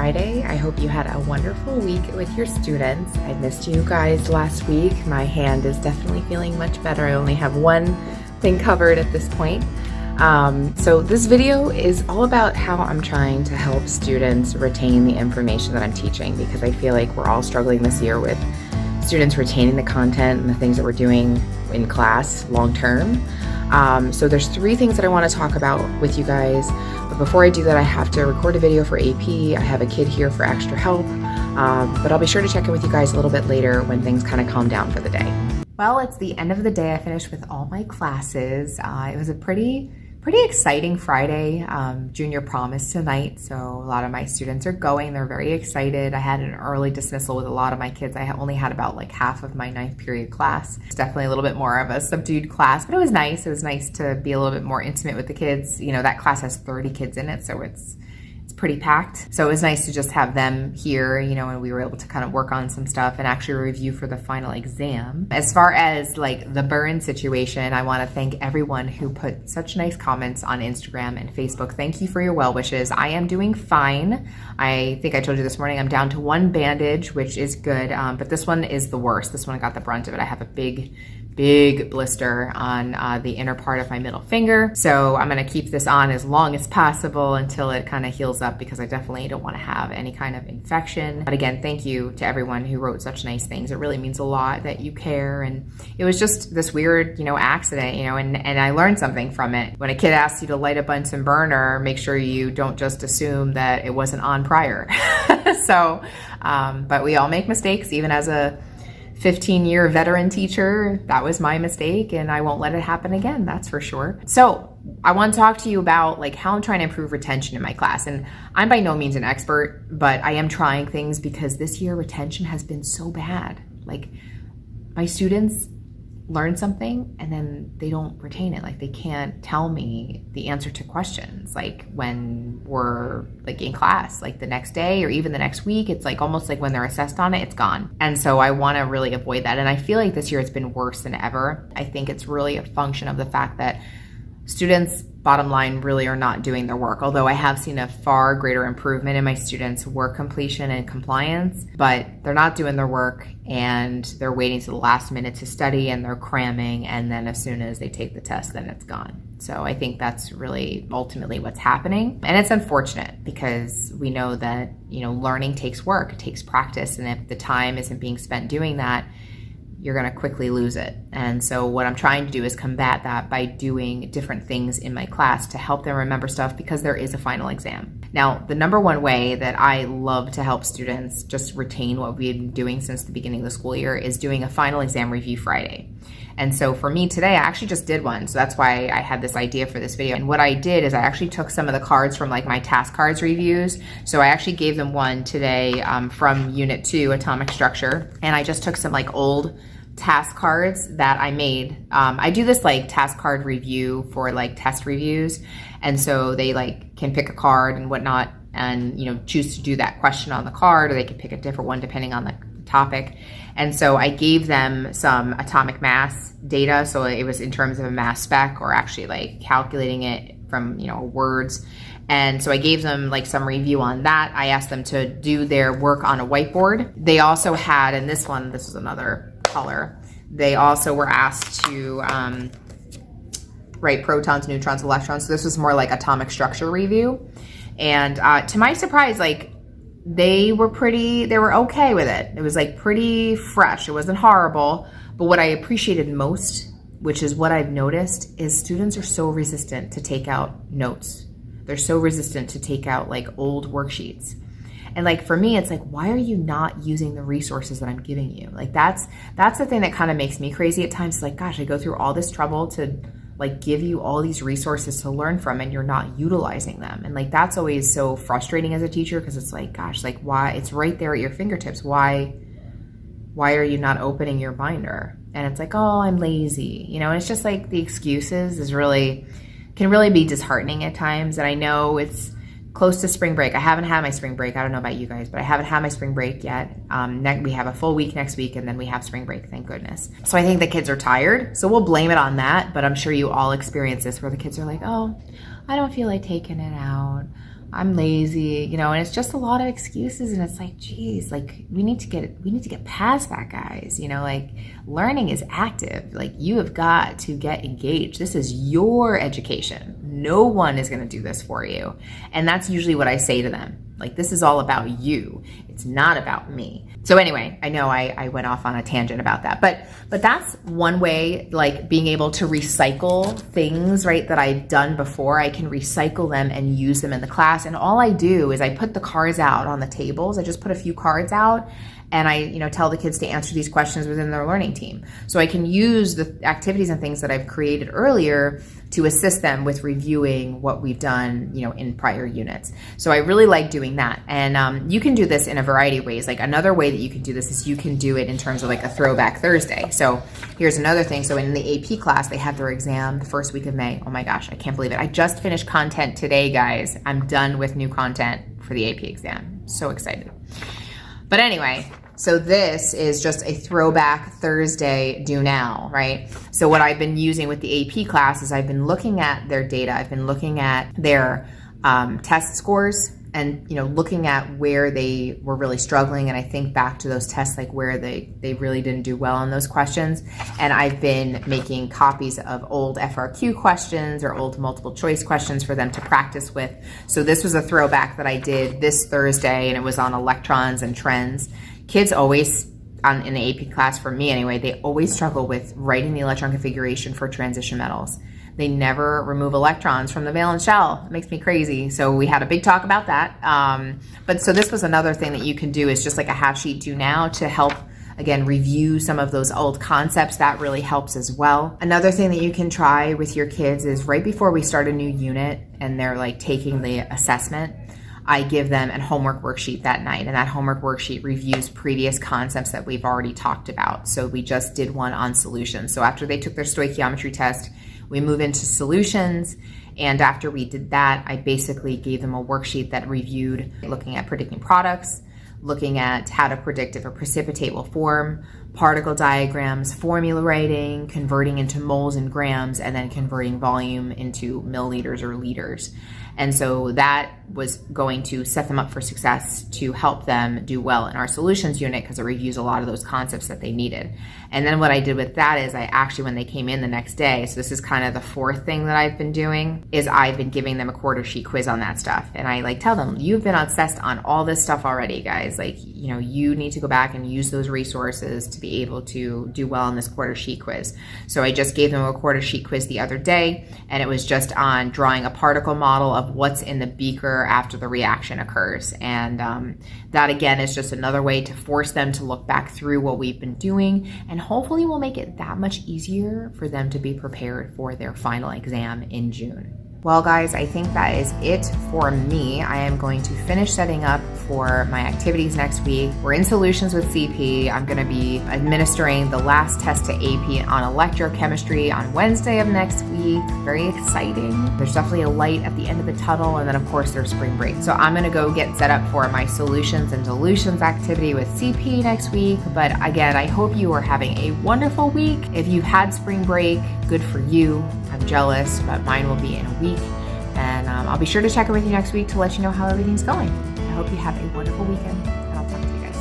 Friday. I hope you had a wonderful week with your students. I missed you guys last week. My hand is definitely feeling much better. I only have one thing covered at this point. So this video is all about how I'm trying to help students retain the information that I'm teaching, because I feel like we're all struggling this year with students retaining the content and the things that we're doing in class long term. So there's 3 things that I want to talk about with you guys. But before I do that, I have to record a video for AP. I have a kid here for extra help. But I'll be sure to check in with you guys a little bit later when things kind of calm down for the day. Well, it's the end of the day. I finished with all my classes. It was a pretty exciting Friday. Junior prom is tonight, so a lot of my students are going. They're very excited. I had an early dismissal with a lot of my kids. I only had about like half of my 9th period class. It's definitely a little bit more of a subdued class, but it was nice. It was nice to be a little bit more intimate with the kids. You know, that class has 30 kids in it, so it's pretty packed. So it was nice to just have them here, you know, and we were able to kind of work on some stuff and actually review for the final exam. As far as like the burn situation, I want to thank everyone who put such nice comments on Instagram and Facebook. Thank you for your well wishes. I am doing fine. I think I told you this morning I'm down to 1 bandage, which is good, but this one is the worst. This one got the brunt of it. I have a big blister on the inner part of my middle finger. So I'm gonna keep this on as long as possible until it kind of heals up, because I definitely don't want to have any kind of infection. But again, thank you to everyone who wrote such nice things. It really means a lot that you care. And it was just this weird, you know, accident, you know, and I learned something from it. When a kid asks you to light a Bunsen burner, make sure you don't just assume that it wasn't on prior. So, but we all make mistakes, even as a 15-year veteran teacher. That was my mistake, and I won't let it happen again, that's for sure. So I want to talk to you about like how I'm trying to improve retention in my class. And I'm by no means an expert, but I am trying things, because this year retention has been so bad. Like, my students learn something and then they don't retain it. Like, they can't tell me the answer to questions, like when we're like in class, like the next day or even the next week. It's like almost like when they're assessed on it, it's gone. And so I want to really avoid that. And I feel like this year it's been worse than ever. I think it's really a function of the fact that students, bottom line, really are not doing their work. Although I have seen a far greater improvement in my students' work completion and compliance, but they're not doing their work, and they're waiting to the last minute to study, and they're cramming, and then as soon as they take the test, then it's gone. So I think that's really ultimately what's happening. And it's unfortunate, because we know that, you know, learning takes work, it takes practice, and if the time isn't being spent doing that, you're gonna quickly lose it. And so what I'm trying to do is combat that by doing different things in my class to help them remember stuff, because there is a final exam. Now, the number one way that I love to help students just retain what we've been doing since the beginning of the school year is doing a final exam review Friday. And so for me today, I actually just did one. So that's why I had this idea for this video. And what I did is I actually took some of the cards from like my task cards reviews. So I actually gave them one today from Unit 2, Atomic Structure. And I just took some like old task cards that I made. I do this like task card review for like test reviews. And so they like can pick a card and whatnot, and, you know, choose to do that question on the card, or they could pick a different one depending on the topic. And so I gave them some atomic mass data. So it was in terms of a mass spec, or actually like calculating it from, you know, words. And so I gave them like some review on that. I asked them to do their work on a whiteboard. They also had, in this one, this is another color, they also were asked to write protons, neutrons, electrons. So this was more like atomic structure review. And to my surprise, like, they were okay with it. It was like pretty fresh. It wasn't horrible. But what I appreciated most, which is what I've noticed, is students are so resistant to take out notes. They're so resistant to take out like old worksheets. And like, for me, it's like, why are you not using the resources that I'm giving you? Like, that's the thing that kind of makes me crazy at times. Like, gosh, I go through all this trouble to like give you all these resources to learn from, and you're not utilizing them. And like, that's always so frustrating as a teacher, because it's like, gosh, like, why? It's right there at your fingertips. Why are you not opening your binder? And it's like, oh, I'm lazy, you know. And it's just like, the excuses can really be disheartening at times. And I know it's close to spring break. I haven't had my spring break. I don't know about you guys, but I haven't had my spring break yet. We have a full week next week, and then we have spring break, thank goodness. So I think the kids are tired, so we'll blame it on that. But I'm sure you all experience this, where the kids are like, oh, I don't feel like taking it out. I'm lazy, you know, and it's just a lot of excuses. And it's like, geez, like we need to get past that, guys. You know, like learning is active. Like you have got to get engaged. This is your education. No one is going to do this for you. And that's usually what I say to them. Like, this is all about you. It's not about me. So anyway, I know I went off on a tangent about that, but that's one way, like being able to recycle things, right, that I've done before. I can recycle them and use them in the class. And all I do is I put the cards out on the tables. I just put a few cards out and I, you know, tell the kids to answer these questions within their learning team. So I can use the activities and things that I've created earlier to assist them with reviewing what we've done, you know, in prior units. So I really like doing that. And you can do this in a variety of ways. Like another way that you can do this is you can do it in terms of like a Throwback Thursday. So here's another thing. So in the AP class, they have their exam the first week of May. Oh my gosh, I can't believe it. I just finished content today, guys. I'm done with new content for the AP exam. So excited. But anyway, so this is just a Throwback Thursday do now, right? So what I've been using with the AP class is I've been looking at their data. I've been looking at their test scores and, you know, looking at where they were really struggling. And I think back to those tests, like where they really didn't do well on those questions. And I've been making copies of old FRQ questions or old multiple choice questions for them to practice with. So this was a throwback that I did this Thursday, and it was on electrons and trends. Kids always, in the AP class, for me anyway, they always struggle with writing the electron configuration for transition metals. They never remove electrons from the valence shell. It makes me crazy. So we had a big talk about that. But so this was another thing that you can do, is just like a half sheet do now to help, again, review some of those old concepts. That really helps as well. Another thing that you can try with your kids is right before we start a new unit and they're like taking the assessment, I give them a homework worksheet that night, and that homework worksheet reviews previous concepts that we've already talked about. So we just did one on solutions. So after they took their stoichiometry test, we move into solutions. And after we did that, I basically gave them a worksheet that reviewed looking at predicting products, looking at how to predict if a precipitate will form, particle diagrams, formula writing, converting into moles and grams, and then converting volume into milliliters or liters. And so that was going to set them up for success to help them do well in our solutions unit, because it reviews a lot of those concepts that they needed. And then what I did with that is I actually, when they came in the next day, so this is kind of the fourth thing that I've been doing, is I've been giving them a quarter sheet quiz on that stuff. And I like tell them, you've been obsessed on all this stuff already, guys. Like, you know, you need to go back and use those resources to be able to do well in this quarter sheet quiz. So I just gave them a quarter sheet quiz the other day, and it was just on drawing a particle model of what's in the beaker after the reaction occurs. And that again is just another way to force them to look back through what we've been doing, and hopefully will make it that much easier for them to be prepared for their final exam in June. Well, guys, I think that is it for me. I am going to finish setting up for my activities next week. We're in solutions with CP. I'm going to be administering the last test to AP on electrochemistry on Wednesday of next week. Very exciting. There's definitely a light at the end of the tunnel, and then of course there's spring break. So I'm going to go get set up for my solutions and dilutions activity with CP next week. But again, I hope you are having a wonderful week. If you've had spring break, good for you. I'm jealous, but mine will be in a week. And I'll be sure to check in with you next week to let you know how everything's going. I hope you have a wonderful weekend, and I'll talk to you guys.